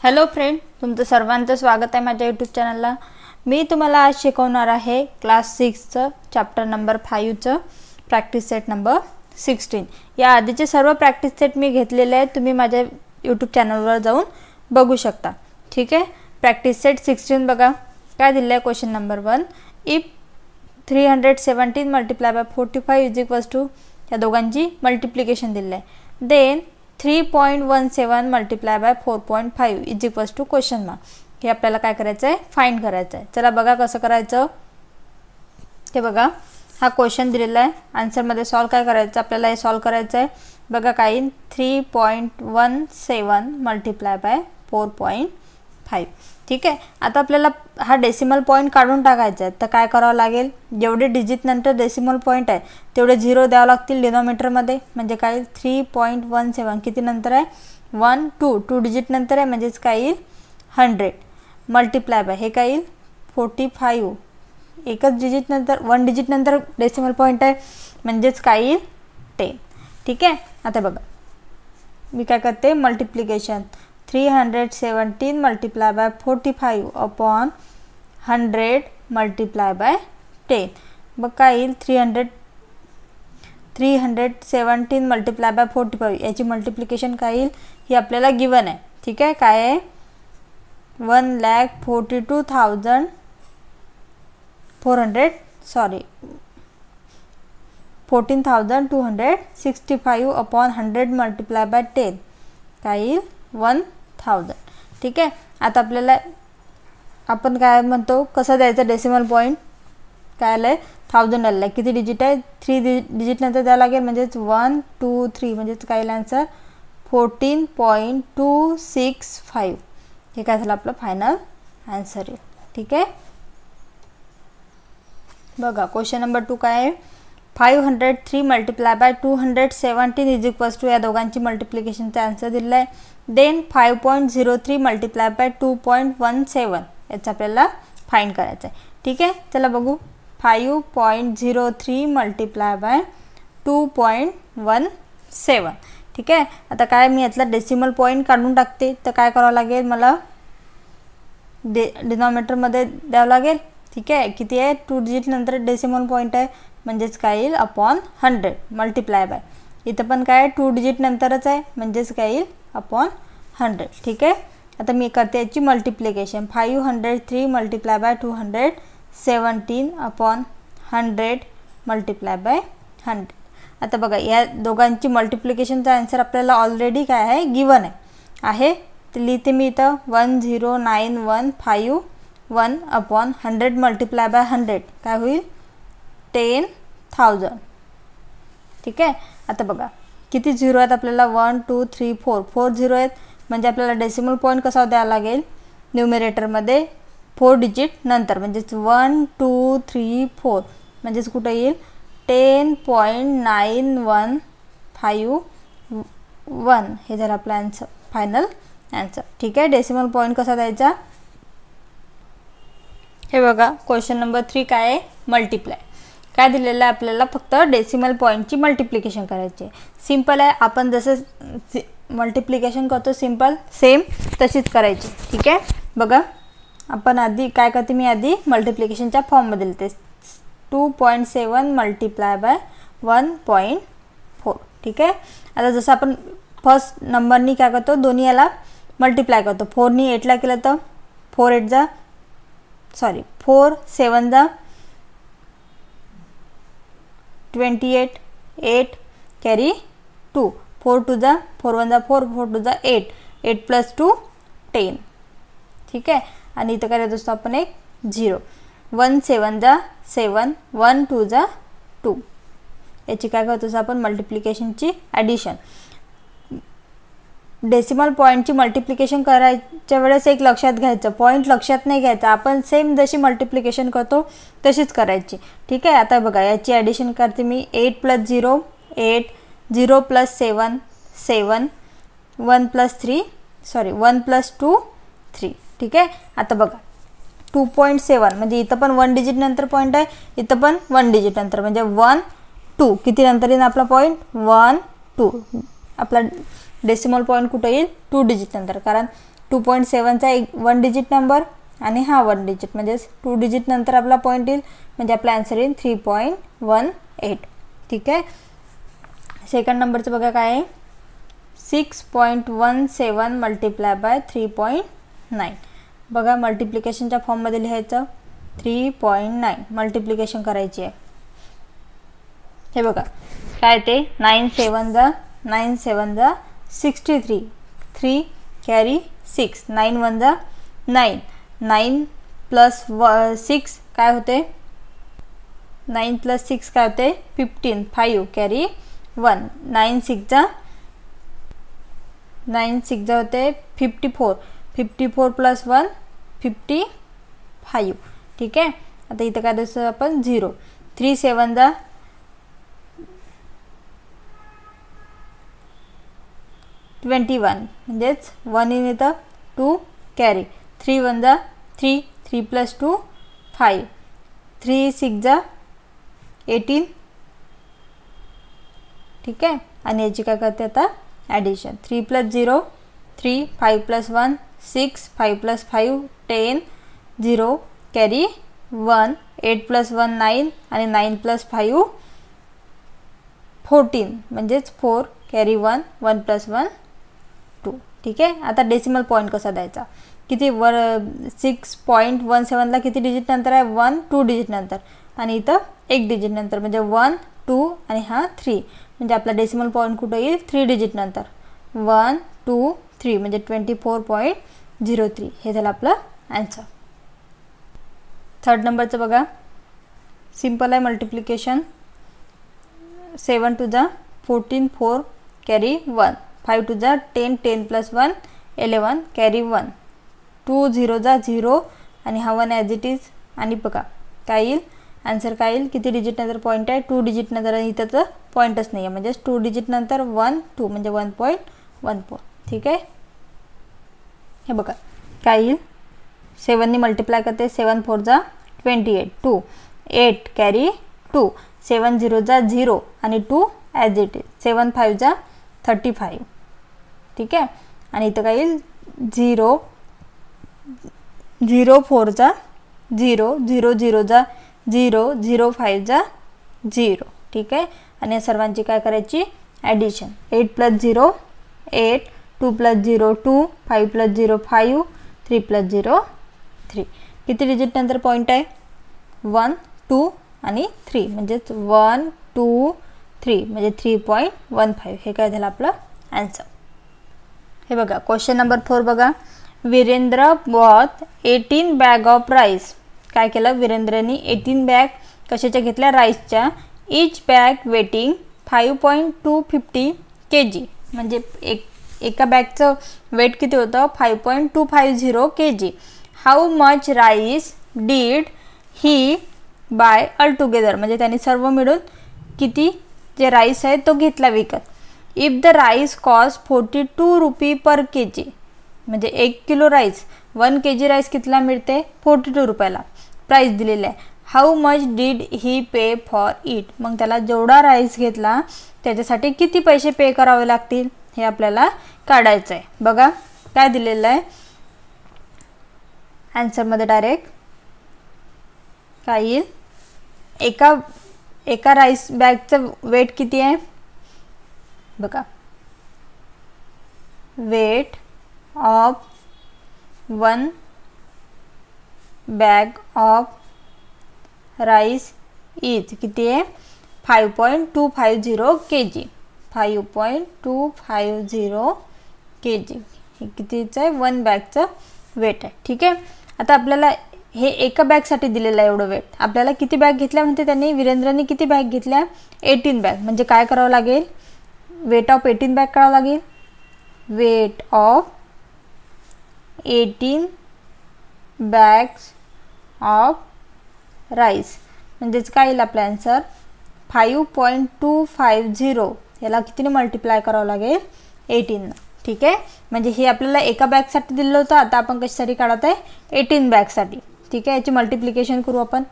Hello friend, तुमचं सर्वांचं स्वागत आहे माझ्या यूट्यूब चॅनलला। मी तुम्हाला आज शिकवणार आहे क्लास 6चं चॅप्टर नंबर 5चं प्रॅक्टिस सेट नंबर 16। या आधीचे सर्व प्रॅक्टिस सेट मी घेतलेले आहेत, तुम्ही माझ्या यूट्यूब चॅनलवर जाऊन बघू शकता। ठीक आहे, प्रॅक्टिस सेट 16 बघा काय दिलं आहे। Question number 1, if 317 multiply by 45 is equals to, या दोघांची मल्टिप्लिकेशन दिलं आहे। Then 3.17 multiply by 4.5 is equals to question mark. हे आपल्याला काय करायचं आहे, फाइंड करायचं आहे। चला बघा कसं करायचं ते बघा। हा क्वेश्चन दिलेला आहे, आन्सर मध्ये सॉल्व काय करायचं आपल्याला, हे सॉल्व करायचं आहे। बघा काय 3.17 मल्टिप्लाय बाय 4.5। ठीक आहे, आता आपल्याला हा डेसिमल पॉइंट काढून टाकायचा आहे। तर काय करावं लागेल, जेवढे डिजिट नंतर डेसिमल पॉइंट आहे तेवढे 0 द्यावं लागतील डिनॉमिनेटर मध्ये। म्हणजे काय 3.17 किती नंतर आहे, 1 2 डिजिट नंतर आहे, म्हणजेच काय येईल 100 मल्टिप्लाय बाय हे काय येईल 45, एकच डिजिट नंतर 1 डिजिट नंतर डेसिमल पॉइंट आहे, म्हणजेच काय येईल 10। ठीक आहे, आता बघा मी काय करते, multiplication 317 multiply by 45 upon 100 multiply by 10। मग काय येईल 317 मल्टिप्लाय बाय 45, याची मल्टिप्लिकेशन काय येईल, ही आपल्याला गिवन आहे। ठीक आहे, काय आहे 14,265 अपॉन 100 मल्टिप्लाय बाय 10 काय येईल 1000। ठीक आहे, आता आपल्याला आपण काय म्हणतो, कसं द्यायचं डेसिमल पॉइंट, काय आलंय 1000 आलं आहे। किती डिजिट आहे, 3 डिजिट नंतर द्यावं लागेल, म्हणजेच 1 2 3, म्हणजेच काय येईल आन्सर 14.265। हे काय झालं आपलं फायनल आन्सर आहे। ठीक आहे, बघा क्वेश्चन नंबर 2 काय आहे, 503 multiply by 217 is equals to, या दोघांची मल्टिप्लिकेशनचा आन्सर दिला आहे। देन 5.03 मल्टिप्लाय बाय 2.17, याचा आपल्याला फाइंड करायचं आहे। ठीक आहे, चला बघू 5.03 मल्टिप्लाय बाय 2.17। ठीक आहे, आता काय मी यातला डेसिमल पॉइंट काढून टाकते। तर काय करावं लागेल, मला डिनॉमिनेटर मध्ये द्यावं लागेल। ठीक आहे, किती आहे 2 डिजिट नंतर डेसिमल पॉइंट आहे, म्हणजेच काय येईल अपॉन 100 मल्टिप्लाय बाय, इथं पण काय 2 डिजिट नंतरच आहे, म्हणजेच काय येईल अपॉन 100। ठीक आहे, आता मी करते याची multiplication 503 multiply by 217 upon 100 multiply by 100। आता बघा या दोघांची मल्टिप्लिकेशनचा आन्सर आपल्याला ऑलरेडी काय आहे गिवन आहे। तर लिहिते मी इथं 10915 अपॉन 100 मल्टिप्लाय बाय 100 काय होईल 10,000। ठीक आहे, आता बघा किती झिरो आहेत आपल्याला, 1 2 3 4 झिरो आहेत, म्हणजे आपल्याला डेसिमल पॉइंट कसा द्यावा लागेल न्यूमरेटरमध्ये 4 डिजिट नंतर, म्हणजेच 1 2 3 4, म्हणजेच कुठे येईल 10.9151, हे झालं आपलं आन्सर फायनल आन्सर। ठीक आहे, डेसिमल पॉइंट कसा द्यायचा, हे बघा क्वेश्चन नंबर 3 काय आहे, मल्टिप्लाय काय दिलेलं आहे आपल्याला, फक्त डेसिमल पॉइंटची मल्टिप्लिकेशन करायची। सिंपल आहे, आपण जसं मल्टिप्लिकेशन करतो सिंपल सेम तशीच करायची। ठीक आहे, बघा आपण आधी काय करते, मी आधी मल्टिप्लिकेशनच्या फॉर्ममध्ये लिहिते 2.7 मल्टिप्लाय बाय 1.4। ठीक आहे, आता जसं आपण फर्स्ट नंबरनी काय करतो, दोन्ही याला मल्टिप्लाय करतो। 4नी 8ला केलं तर 4 7 जा 28, 8 कॅरी 2, 4 2 जा 4 1 जा 4, 4 2 जा 8, 8 प्लस 2 10। ठीक आहे, आणि इथं काय देतो आपण एक 0, 1 7 जा 7, 1 2 जा 2, याची काय करतो आपण मल्टिप्लिकेशनची ॲडिशन। डेसिमल पॉइंटची मल्टिप्लिकेशन करायच्या वेळेस एक लक्षात घ्यायचं, पॉइंट लक्षात नाही घ्यायचं, आपण सेम जशी मल्टिप्लिकेशन करतो तशीच करायची। ठीक आहे, आता बघा याची ॲडिशन करते मी 8 प्लस 0 8, 0 प्लस 7 7, 1 प्लस 2 3। ठीक आहे, आता बघा 2.7 म्हणजे इथं पण 1 डिजिट नंतर पॉइंट आहे, इथं पण 1 डिजिट नंतर, म्हणजे 1 2 किती नंतर येईल आपला पॉइंट 1 2, आपला डेसिमल पॉइंट कुठे येईल 2 डिजिट नंतर, कारण 2.7 चा एक 1 डिजिट नंबर आणि हा 1 डिजिट म्हणजे 2 डिजिट नंतर आपला पॉईंट येईल म्हणजे आपला आन्सर येईल 3.18. ठीक आहे. सेकंड नंबरचं बघा काय आहे 6.17 मल्टिप्लाय बाय 3.9. बघा मल्टिप्लिकेशनच्या फॉर्ममध्ये लिहायचं 3.9 मल्टिप्लिकेशन करायची आहे. हे बघा काय ते 9 7 जा 63 3 कॅरी 6 9 1 जा 9 9 प्लस 6 काय होते 9 प्लस 6 काय होते 15 5 कॅरी 1 9 6 जा होते 54 प्लस 1 55. ठीक आहे. आता इथं काय द्यायचं आपण 0 3 7 जा 21 म्हणजेच 1 इन येतं 2 कॅरी 3 1 जा 3 3 प्लस 2 5 3 6 जा 18. ठीक आहे. आणि याची काय करते आता addition 3 plus 0 3 5 plus 1 6 5 plus 5 10 0 carry 1 8 plus 1 9 आणि 9 प्लस 5 14 म्हणजेच 4 कॅरी 1 1 प्लस 1 2. ठीक आहे. आता डेसिमल पॉईंट कसा द्यायचा किती 6.17 ला किती डिजिट नंतर आहे 1 2 डिजिट नंतर आणि इथं 1 डिजिट नंतर म्हणजे 1 2 आणि हा 3 म्हणजे आपला डेसिमल पॉईंट कुठं येईल 3 डिजिट नंतर 1 2 3 म्हणजे 24.03. हे झालं आपलं आन्सर. थर्ड नंबरचं बघा सिंपल आहे मल्टिप्लिकेशन 7 टू जा 14 4 कॅरी 1 5 टू जा 10 10 प्लस 1 11 कॅरी 1 2 0 जा 0 आणि हा 1 ॲज इट इज. आणि बघा काय येईल आन्सर काय येईल किती डिजिट नंतर पॉईंट आहे 2 डिजिट नंतर आणि इथं तर पॉईंटच नाही आहे म्हणजे 2 डिजिट नंतर 1 2 म्हणजे 1.14. ठीक आहे. हे बघा काय येईल 7 नी मल्टिप्लाय करते 7 4 जा 28 2 8 कॅरी 2 7 0 जा 0 आणि 2 ॲज इट इज 7 5 जा 35. ठीक आहे. आणि इथं काय येईल 0 0 4 जा 0 0 0 जा 0 0 5 जा 0. ठीक आहे. आणि या सर्वांची काय करायची addition 8 plus 0 8 2 plus 0 2 5 plus 0 5 3 plus 0 3. किती डिजिट नंतर पॉईंट आहे 1 2 आणि 3 म्हणजेच 1 2 3 म्हणजे 3.15. हे काय झालं आपलं आन्सर. हे बघा क्वेश्चन नंबर 4 बघा Virendra bought 18 bag of rice. काय केलं वीरेंद्रनी 18 बॅग कशाच्या घेतल्या राईसच्या. इच बॅग वेटिंग 5.250 kg म्हणजे एका बॅगचं वेट किती होतं 5.250 kg. How much rice did he buy all together म्हणजे त्यांनी सर्व मिळून किती जे राईस आहे तो घेतला विकत. If the rice cost 42 RuPay per kg म्हणजे 1 किलो राईस 1 kg राईस कितीला मिळते 42 रुपयाला प्राईस दिलेली आहे. How much did he pay for it मग त्याला जेवढा राईस घेतला त्याच्यासाठी किती पैसे पे करावे लागतील हे आपल्याला काढायचं आहे. बघा काय दिलेलं आहे आन्सरमध्ये डायरेक्ट काय येईल एका राईस बॅगचं वेट किती आहे बघा weight of 1 bag of rice is किती आहे 5.250 kg 5.250 kg हे कितीचं आहे 1 बॅगचं वेट आहे. ठीक आहे. आता आपल्याला हे एका बॅगसाठी दिलेलं आहे एवढं वेट. आपल्याला किती बॅग घेतल्या म्हणते त्यांनी वीरेंद्रनी किती बॅग घेतल्या 18 बॅग म्हणजे काय करावं लागेल वेट ऑफ 18 बॅग करावं लागेल. Weight of 18 bags of rice म्हणजेच काय येईल आपला आन्सर 5.250 याला कितीने मल्टिप्लाय करावं लागेल 18. ठीक आहे. म्हणजे हे आपल्याला एका बॅगसाठी दिलं होतं आता आपण कशासाठी काढत आहे 18 बॅगसाठी. ठीक आहे. याची मल्टिप्लिकेशन करू आपण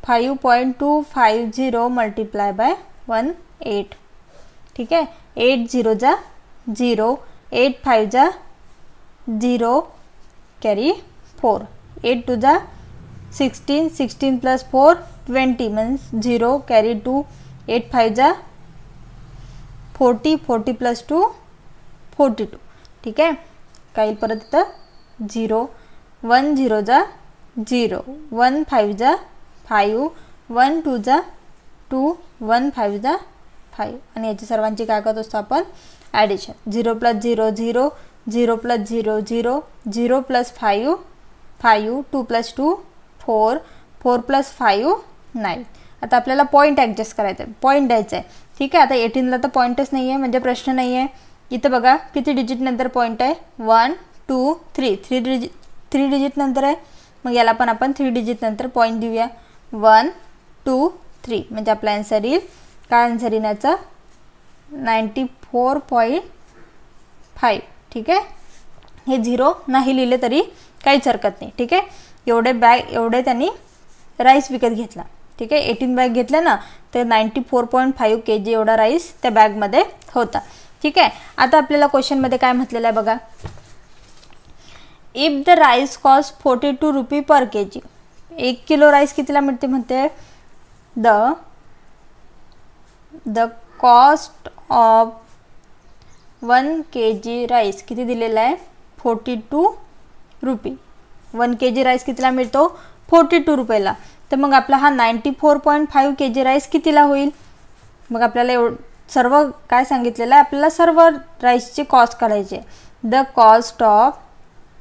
5.250 मल्टिप्लाय बाय 18. ठीक आहे. 8 0 जा 0 8 5 जा 0 कॅरी 4. 8 टू जा 16, 16 प्लस 4 20 मीन्स 0 कॅरी 2. 8 5 जा 40, 40 प्लस 2 42. ठीक आहे, काही परत इथं 0. 1 0 जा 0. 1 5 जा 5. 1 2 जा 2. 1 5 जा 5. आणि याची सर्वांची काय करत असतो आपण addition. 0 plus 0 0. 0 plus 0 0. 0 plus 5 5. 2 plus 2 4. 4 plus 5 9. आता आपल्याला पॉईंट ॲडजस्ट करायचं आहे, पॉईंट द्यायचं आहे. ठीक आहे, आता 18ला तर पॉईंटच नाही आहे म्हणजे प्रश्न नाही आहे. इथं बघा किती डिजिट नंतर पॉईंट आहे 1 2 3. 3 डिजिट नंतर आहे, मग याला पण आपण 3 डिजिट नंतर पॉईंट देऊया. 1 2 3 म्हणजे आपला आन्सर येईल. काय आन्सर येईल याचा 94.5. ठीक आहे, हे 0 नाही लिहिले तरी काहीच हरकत नाही. ठीक आहे, एवढे त्यांनी राईस विकत घेतला. ठीक आहे, 18 बॅग घेतल्या ना, तर 94.5 kg एवढा राईस त्या बॅगमध्ये होता. ठीक आहे, आता आपल्याला क्वेश्चनमध्ये काय म्हटलेलं आहे बघा. If the rice cost 42 RuPay per kg. 1 kilo rice कितीला मिळते म्हणते. The cost of 1 kg rice किती दिलेला आहे 42 रुपी. 1 kg राईस कितीला मिळतो 42 रुपयाला. तर मग आपला हा 94.5 kg राईस कितीला होईल. मग आपल्याला सर्व काय सांगितलेलं आहे, आपल्याला सर्व राईसची कॉस्ट काढायची आहे. The cost of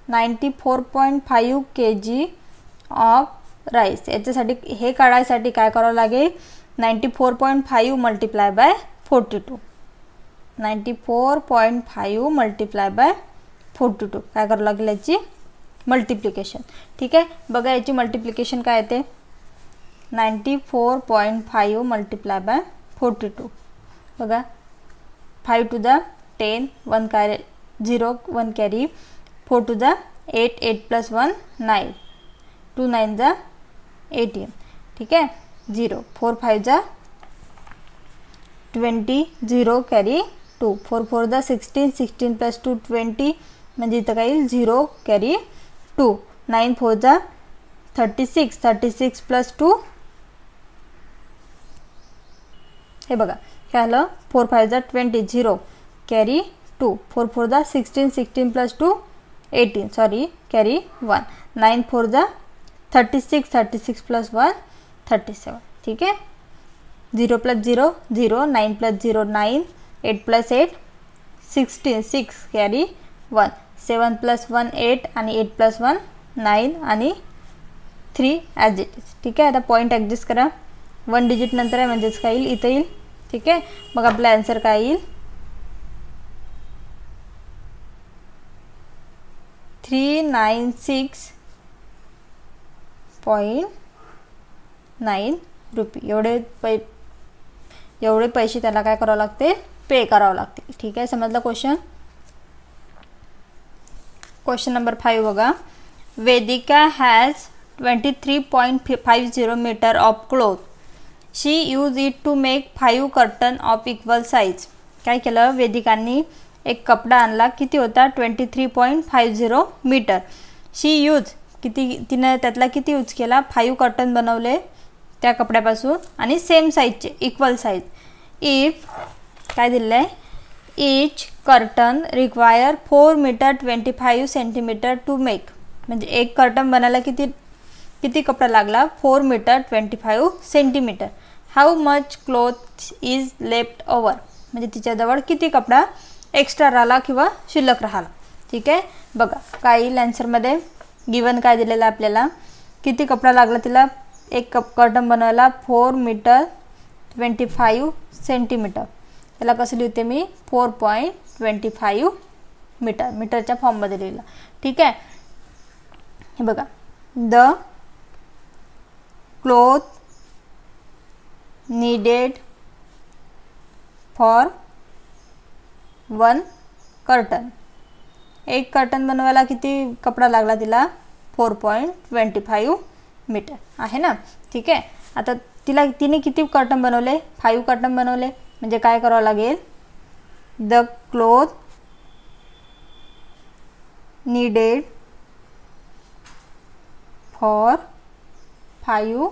94.5 kg of rice. याच्यासाठी हे काढायसाठी काय करावं लागेल 94.5 मल्टिप्लाय बाय 42. 94.5 मल्टिप्लाय बाय 42 काय करावं लागेल याची मल्टिप्लिकेशन. ठीक आहे, बघा याची मल्टिप्लिकेशन काय येते 94.5 मल्टिप्लाय बाय 42. बघा 5 टू जा 10. 1 कॅरी 0 1 कॅरी. 4 टू जा 8. 8 प्लस 1 9. 2 9 जा 18. ठीक आहे, 0. 4 5 जा 20. 0 कॅरी 2. 4 4 जा 16. 16 प्लस 2 20 म्हणजे इथं काय येईल 0 कॅरी 2. 9 4 जा 36. 36 प्लस 2 हे बघा काय आलं 4 5 जा 20. 0 कॅरी 2. 4 4 जा 16. 16 प्लस 2 18 सॉरी कॅरी 1. 9 4 जा 36. 36 प्लस 1 37. ठीक आहे, 0 plus 0 0. 9 plus 0 9. 8 plus 8 16. 6 carry 1. 7 plus 1 8 आणि 8 प्लस 1 9 आणि 3 ॲज इट इज. ठीक आहे, आता पॉईंट ॲडजस्ट करा. 1 डिजिट नंतर आहे म्हणजेच काय येईल इथं येईल. ठीक आहे, मग आपला आन्सर काय येईल 396.9 रुपी. एवढे पैसे त्याला काय करावं लागते पे करावं लागते. ठीक आहे, समजलं क्वेश्चन. क्वेश्चन नंबर 5 बघा. Vedika has 23.50 metre of cloth. She use it to make 5 curtain of equal size. काय केलं वेदिकांनी एक कपडा आणला किती होता 23.50 मीटर. शी यूज किती तिनं त्यातला किती यूज केला 5 कर्टन बनवले त्या कपड्यापासून आणि सेम साईजचे इक्वल साईज. इफ काय दिलं आहे each curtain require 4 metre 25 centimetre to make. म्हणजे एक कर्टन बनायला किती कपडा लागला 4 metre 25 centimetre. How much cloth is left over. म्हणजे तिच्याजवळ किती कपडा एक्स्ट्रा राहिला किंवा शिल्लक राहिला. ठीक आहे, बघा काय येईल आन्सरमध्ये गिवन काय दिलेलं आहे आपल्याला किती कपडा लागला तिला एक कर्टन बनवायला 4 मीटर 25 सेंटीमीटर. त्याला कसं लिहिते मी 4.25 मीटर. मीटरच्या फॉर्ममध्ये लिहिलं. ठीक आहे, हे बघा the cloth needed for 1 curtain. एक कर्टन बनवायला किती कपडा लागला तिला 4.25 मीटर आहे ना. ठीक आहे, आता तिने किती कर्टन बनवले 5 कर्टन बनवले. म्हणजे काय करावं लागेल the cloth needed for 5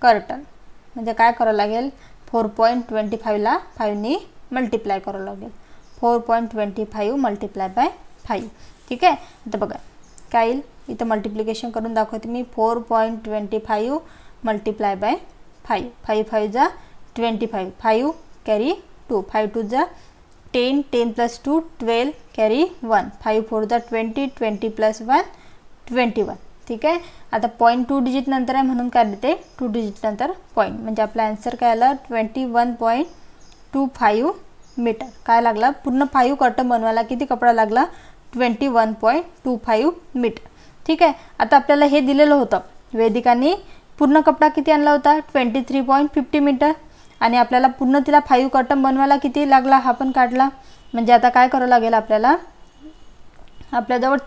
curtain. म्हणजे काय करावं लागेल, 4.25 ला 5 ने मल्टिप्लाय करावं लागेल. 4.25 मल्टिप्लाय बाय 5. ठीक आहे. आता बघा काय येईल, इथं मल्टिप्लिकेशन करून दाखवते मी. 4.25 मल्टिप्लाय बाय 5. 5 5 जा 25, 5 कॅरी 2, 5 2 जा 10, 10 प्लस 2 12 कॅरी 1, 5 4 जा 20, 20 प्लस 1 21. ठीक आहे. आता पॉईंट 2 डिजिट नंतर आहे म्हणून काय देते, 2 डिजिट नंतर पॉईंट. म्हणजे आपला आन्सर काय आला 21.25 मीटर. काय लागला, पूर्ण 5 कर्टन बनवायला किती कपडा लागला, 21.25 मीटर. ठीक आहे. आता आपल्याला हे दिलेलं होतं, वेदिकाने पूर्ण कपडा किती आणला होता, 23.50 मीटर. आणि आपल्याला पूर्ण तिला 5 कर्टन बनवायला किती लागला हा पण काढला. म्हणजे आता काय करावं लागेल आपल्याला, आपल्याजवळ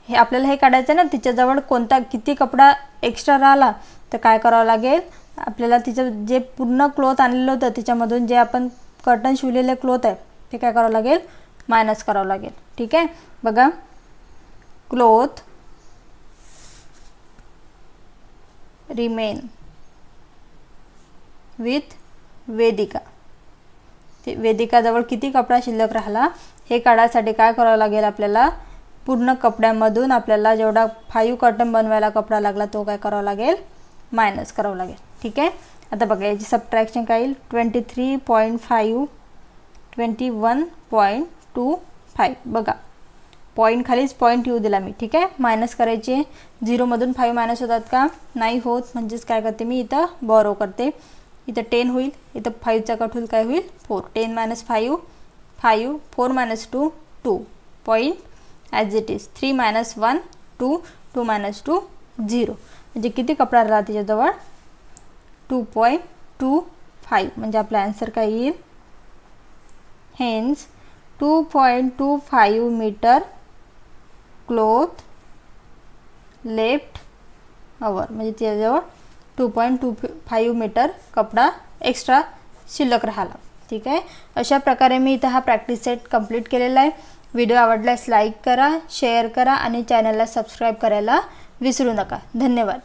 हे आपल्याला हे काढायचं ना, तिच्याजवळ कोणता किती कपडा एक्स्ट्रा राहिला. तर काय करावं लागेल आपल्याला, तिचं जे पूर्ण क्लॉथ आणलेलं होतं त्याच्यामधून जे आपण कर्टन शिवलेले क्लॉथ आहे ते काय करावं लागेल, मायनस करावं लागेल. ठीक आहे. बघा क्लॉथ रिमेन विथ वेदिका. ते वेदिकाजवळ किती कपडा शिल्लक राहिला हे काढायसाठी काय करावं लागेल आपल्याला, पूर्ण कपड्यामधून आपल्याला जेवढा 5 कर्टन बनवायला कपडा लागला तो काय करावा लागेल, मायनस करावं लागेल. ठीक आहे. आता बघा याची सबट्रॅक्शन काय येईल, 23.5 21.25. बघा पॉईंट खालीच पॉईंट येऊ दिला मी. ठीक आहे. मायनस करायचे, 0 मधून 5 मायनस होतात का, नाही होत. म्हणजेच काय करते मी इथं बॉरो करते. इथं 10 होईल, इथं 5चा कट होईल, काय होईल 4. 10 minus 5 5, 4 minus 2 2. Point as it is. 3 minus 1 2, 2 minus 2 0. म्हणजे किती कपडा राहिला तिच्याजवळ, 2.25. म्हणजे आपला आन्सर काय येईल, hence 2.25 metre cloth left over. म्हणजे तिच्याजवळ 2.25 मीटर कपडा एक्स्ट्रा शिल्लक राहिला. ठीक आहे. अशा प्रकारे मी इथं हा प्रॅक्टिस सेट कंप्लीट केलेला आहे. व्हिडिओ आवडल्यास लाईक करा, शेअर करा आणि चॅनलला सबस्क्राईब करायला विसरू नका. धन्यवाद.